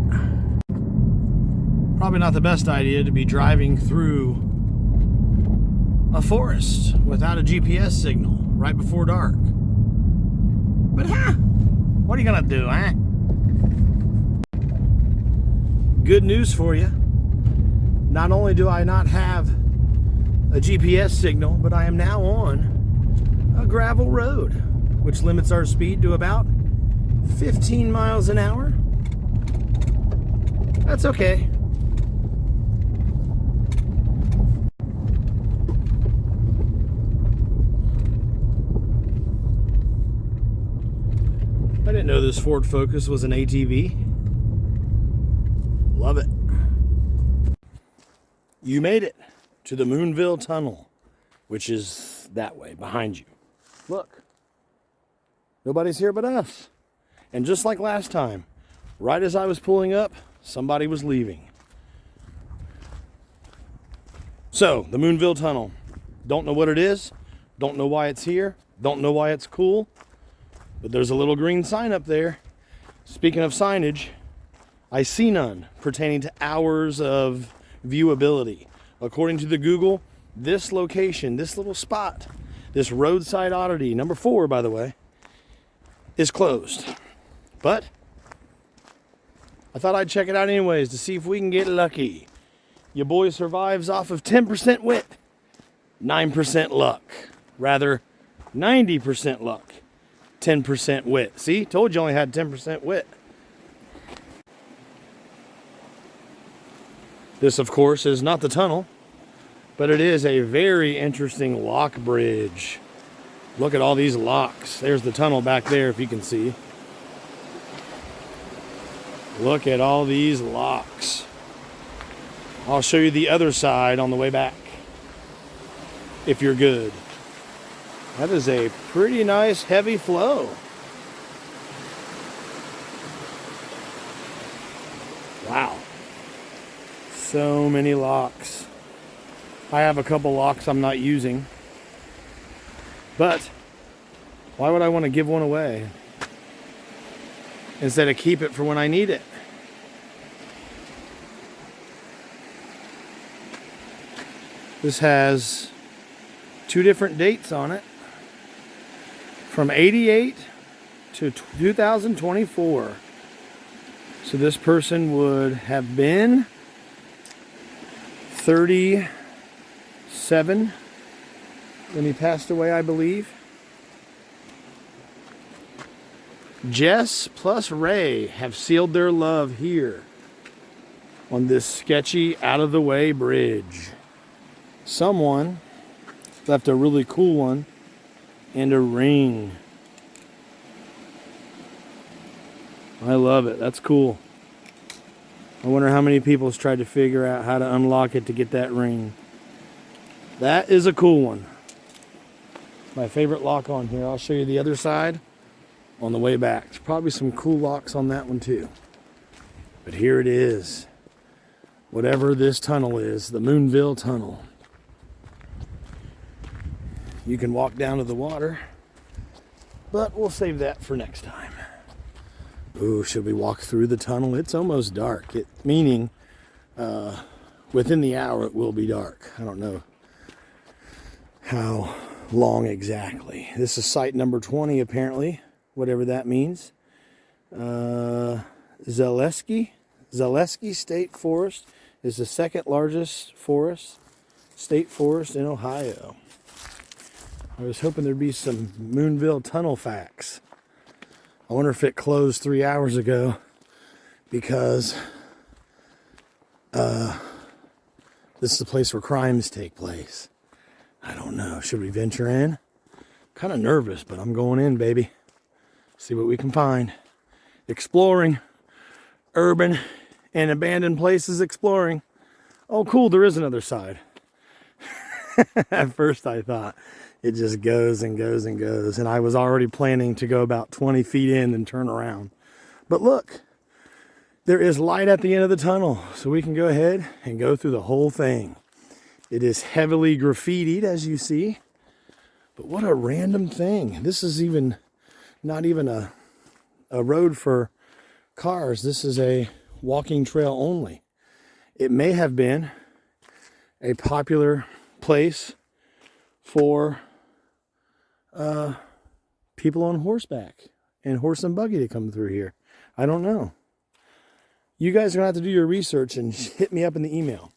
Probably not the best idea to be driving through a forest without a GPS signal right before dark. But what are you gonna do, huh? Good news for you. Not only do I not have a GPS signal, but I am now on a gravel road, which limits our speed to about 15 miles an hour. That's okay. I didn't know this Ford Focus was an ATV. Love it. You made it to the Moonville Tunnel, which is that way behind you. Look, nobody's here but us. And just like last time, right as I was pulling up, somebody was leaving. So, the Moonville Tunnel. Don't know what it is. Don't know why it's here. Don't know why it's cool. But there's a little green sign up there. Speaking of signage, I see none pertaining to hours of viewability. According to the Google, this location, this little spot, this roadside oddity, number 4, by the way, is closed. But I thought I'd check it out anyways to see if we can get lucky. Your boy survives off of 10% wit, 9% luck. Rather, 90% luck, 10% wit. See, told you only had 10% wit. This, of course, is not the tunnel, but it is a very interesting lock bridge. Look at all these locks. There's the tunnel back there, if you can see. Look at all these locks. I'll show you the other side on the way back, if you're good. That is a pretty nice heavy flow. Wow. So many locks. I have a couple locks I'm not using. But why would I want to give one away instead of keep it for when I need it? This has 2 different dates on it. From 88 to 2024. So this person would have been 37 when he passed away, I believe. Jess plus Ray have sealed their love here on this sketchy, out-of-the-way bridge. Someone left a really cool one and a ring. I love it. That's cool. I wonder how many people's tried to figure out how to unlock it to get that ring. That is a cool one. My favorite lock on here. I'll show you the other side on the way back. There's probably some cool locks on that one too. But here it is. Whatever this tunnel is, the Moonville Tunnel. You can walk down to the water, but we'll save that for next time. Ooh, should we walk through the tunnel? It's almost dark, meaning within the hour it will be dark. I don't know how long exactly. This is site number 20 apparently, whatever that means. Zaleski State Forest is the second largest state forest in Ohio. I was hoping there'd be some Moonville Tunnel facts. I wonder if it closed 3 hours ago because this is the place where crimes take place. I don't know. Should we venture in? Kind of nervous, but I'm going in, baby. See what we can find. Exploring. Urban and abandoned places exploring. Oh, cool. There is another side. At first I thought it just goes and goes and goes. And I was already planning to go about 20 feet in and turn around. But look, there is light at the end of the tunnel. So we can go ahead and go through the whole thing. It is heavily graffitied, as you see. But what a random thing. This is not even a road for cars. This is a walking trail only. It may have been a popular place for people on horseback and horse and buggy to come through here. I don't know. You guys are going to have to do your research and hit me up in the email.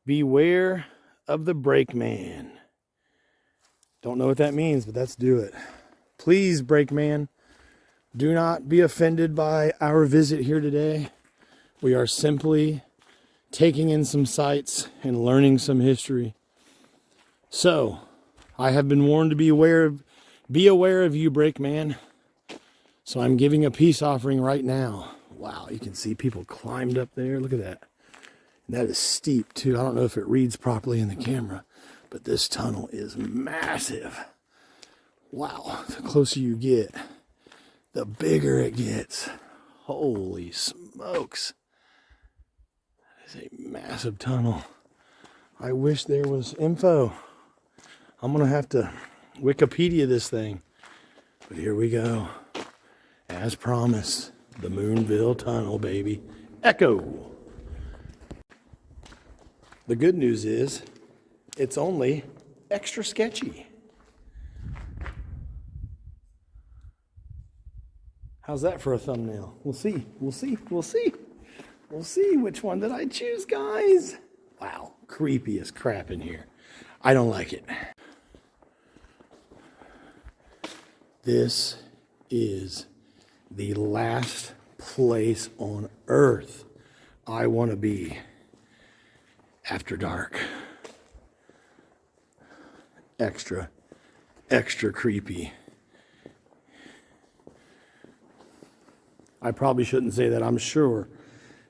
Beware of the brakeman. Don't know what that means, but let's do it. Please, brakeman, do not be offended by our visit here today. We are simply taking in some sights and learning some history. So, I have been warned to be aware of you, brakeman. So I'm giving a peace offering right now. Wow, you can see people climbed up there. Look at that. That is steep too. I don't know if it reads properly in the camera, but this tunnel is massive. Wow, the closer you get, the bigger it gets. Holy smokes. That is a massive tunnel. I wish there was info. I'm going to have to Wikipedia this thing. But here we go. As promised, the Moonville Tunnel, baby. Echo. The good news is, it's only extra sketchy. How's that for a thumbnail? We'll see. We'll see. We'll see. We'll see which one did I choose, guys. Wow, creepy as crap in here. I don't like it. This is the last place on earth I want to be after dark. Extra creepy. I probably shouldn't say that. I'm sure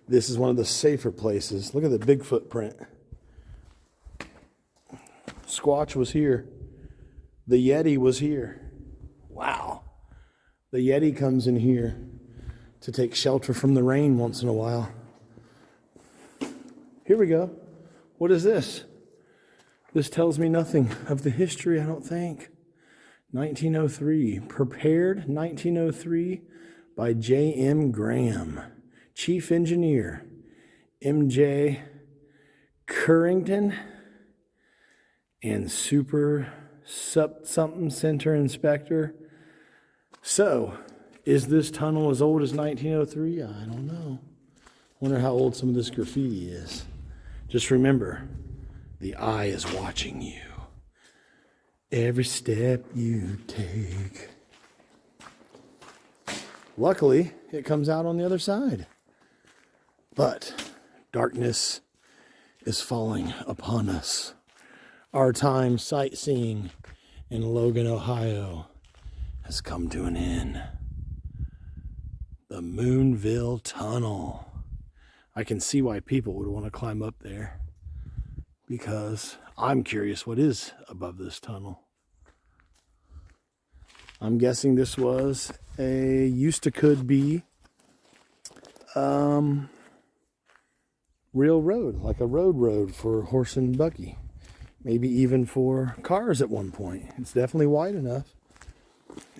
this is one of the safer places. Look at the big footprint. Squatch was here. The Yeti was here. Wow. The Yeti comes in here to take shelter from the rain once in a while. Here we go. What is this? This tells me nothing of the history, I don't think. 1903. Prepared 1903 by J.M. Graham. Chief Engineer M.J. Currington and Super something Center Inspector. So, is this tunnel as old as 1903? I don't know. Wonder how old some of this graffiti is. Just remember, the eye is watching you. Every step you take. Luckily, it comes out on the other side. But darkness is falling upon us. Our time sightseeing in Logan, Ohio has come to an end. The Moonville Tunnel. I can see why people would want to climb up there. because I'm curious what is above this tunnel. I'm guessing this was could be real road, like a road for horse and buggy. Maybe even for cars at one point. It's definitely wide enough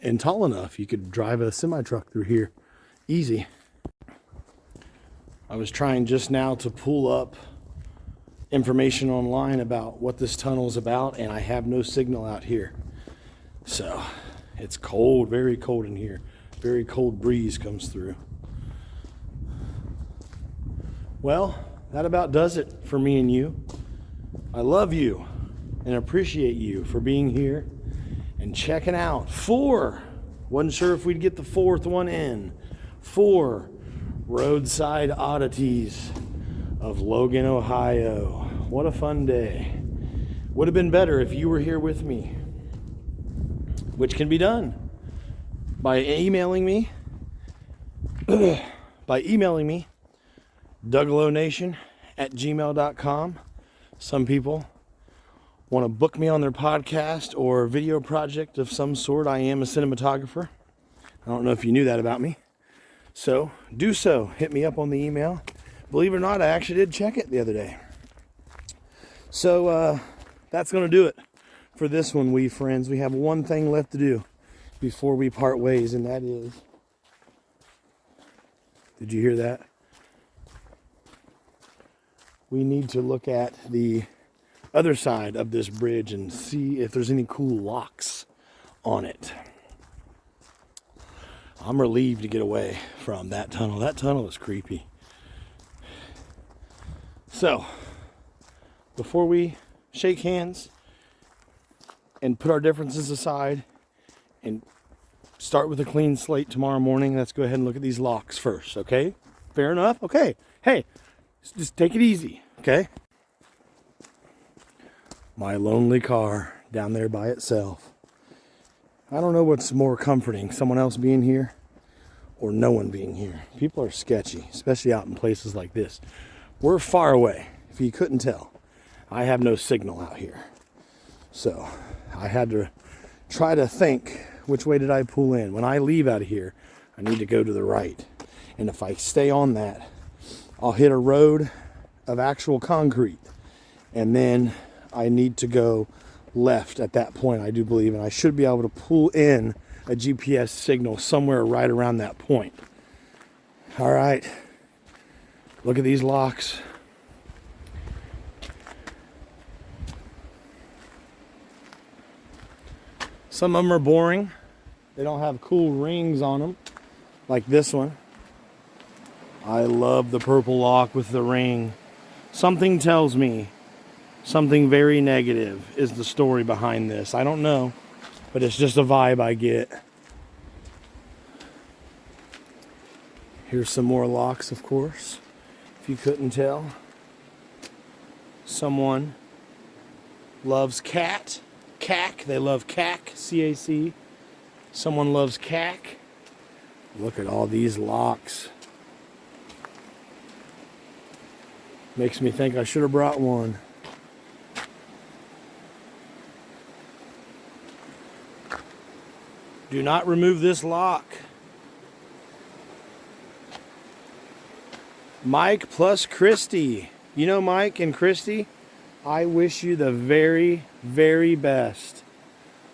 and tall enough. You could drive a semi-truck through here easy. I was trying just now to pull up information online about what this tunnel is about, and I have no signal out here. So it's cold, very cold in here. Very cold breeze comes through. Well, that about does it for me and you. I love you and appreciate you for being here and checking out 4. Wasn't sure if we'd get the 4th one in. 4 Roadside Oddities of Logan, Ohio. What a fun day. Would have been better if you were here with me, which can be done by emailing me DougaloNation@gmail.com. Some people want to book me on their podcast or video project of some sort. I am a cinematographer. I don't know if you knew that about me. So do so. Hit me up on the email. Believe it or not, I actually did check it the other day. So that's going to do it for this one, we friends. We have one thing left to do before we part ways, and that is... Did you hear that? We need to look at the other side of this bridge and see if there's any cool locks on it. I'm relieved to get away from that tunnel. That tunnel is creepy. So, before we shake hands and put our differences aside and start with a clean slate tomorrow morning, let's go ahead and look at these locks first, okay? Fair enough? Okay. Hey, just take it easy, okay? My lonely car down there by itself. I don't know what's more comforting, someone else being here or no one being here. People are sketchy, especially out in places like this. We're far away, if you couldn't tell. I have no signal out here. So I had to try to think, which way did I pull in? When I leave out of here, I need to go to the right. And if I stay on that, I'll hit a road of actual concrete. And then I need to go left at that point, I do believe. And I should be able to pull in a GPS signal somewhere right around that point. All right. Look at these locks. Some of them are boring. They don't have cool rings on them, like this one. I love the purple lock with the ring. Something tells me something very negative is the story behind this. I don't know, but it's just a vibe I get. Here's some more locks, of course, if you couldn't tell. Someone loves cat. CAC, they love CAC, C-A-C. Someone loves CAC. Look at all these locks. Makes me think I should have brought one. Do not remove this lock. Mike plus Christy. You know Mike and Christy? I wish you the very, very best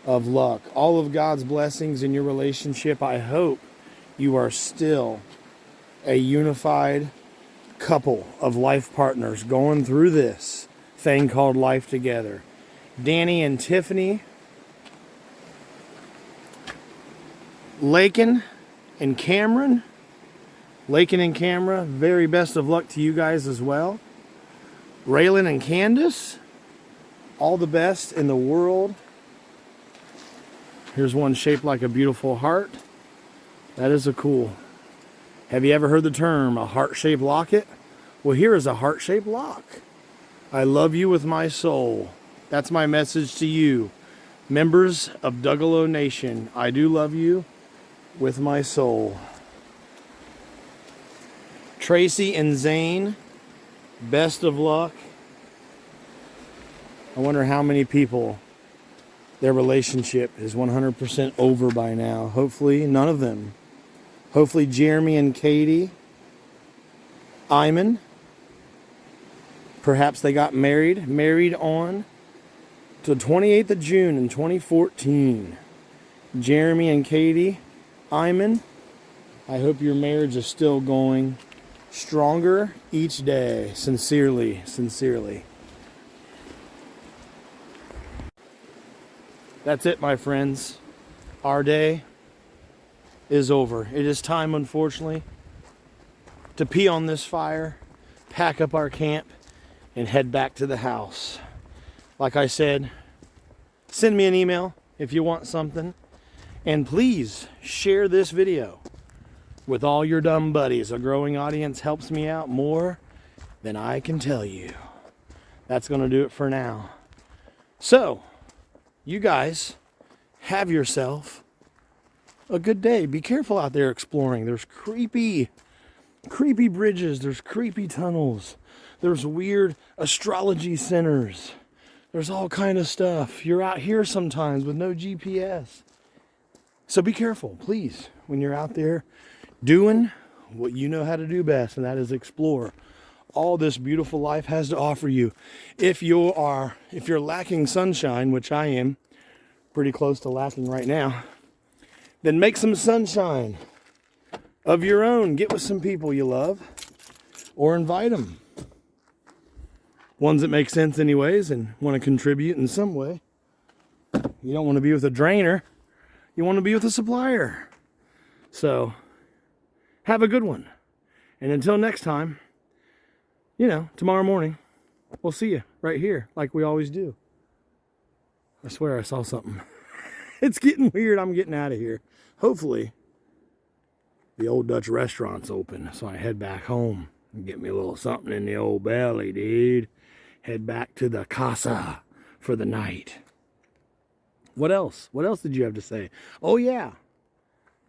of luck. All of God's blessings in your relationship. I hope you are still a unified couple of life partners going through this thing called life together. Danny and Tiffany, Logan and Cameron. Logan and Cameron, very best of luck to you guys as well. Raylan and Candace, all the best in the world. Here's one shaped like a beautiful heart. That is a cool. Have you ever heard the term a heart-shaped locket? Well, here is a heart-shaped lock. I love you with my soul. That's my message to you. Members of Dougalo Nation, I do love you with my soul. Tracy and Zane, best of luck. I wonder how many people their relationship is 100% over by now. Hopefully none of them. Hopefully Jeremy and Katie, Iman, perhaps they got married on to the 28th of June in 2014. Jeremy and Katie, Iman, I hope your marriage is still going stronger each day. Sincerely, sincerely. That's it, my friends. Our day is over. It is time, unfortunately, to pee on this fire, pack up our camp, and head back to the house. Like I said, send me an email if you want something. And please share this video with all your dumb buddies. A growing audience helps me out more than I can tell you. That's going to do it for now. So, you guys have yourself a good day. Be careful out there exploring. There's creepy bridges. There's creepy tunnels. There's weird astrology centers. There's all kind of stuff. You're out here sometimes with no GPS. So be careful, please, when you're out there doing what you know how to do best, and that is explore all this beautiful life has to offer you. If you're lacking sunshine, which I am pretty close to lacking right now, then make some sunshine of your own. Get with some people you love, or invite them. Ones that make sense anyways and want to contribute in some way. You don't want to be with a drainer. You want to be with a supplier. So, have a good one. And until next time, tomorrow morning, we'll see you right here like we always do. I swear I saw something. It's getting weird. I'm getting out of here. Hopefully, the old Dutch restaurant's open, so I head back home and get me a little something in the old belly, dude. Head back to the casa for the night. What else? What else did you have to say? Oh, yeah.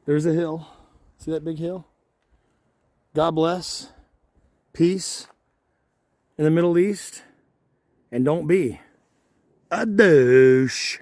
There's a hill. See that big hill? God bless. Peace in the Middle East. And don't be a douche.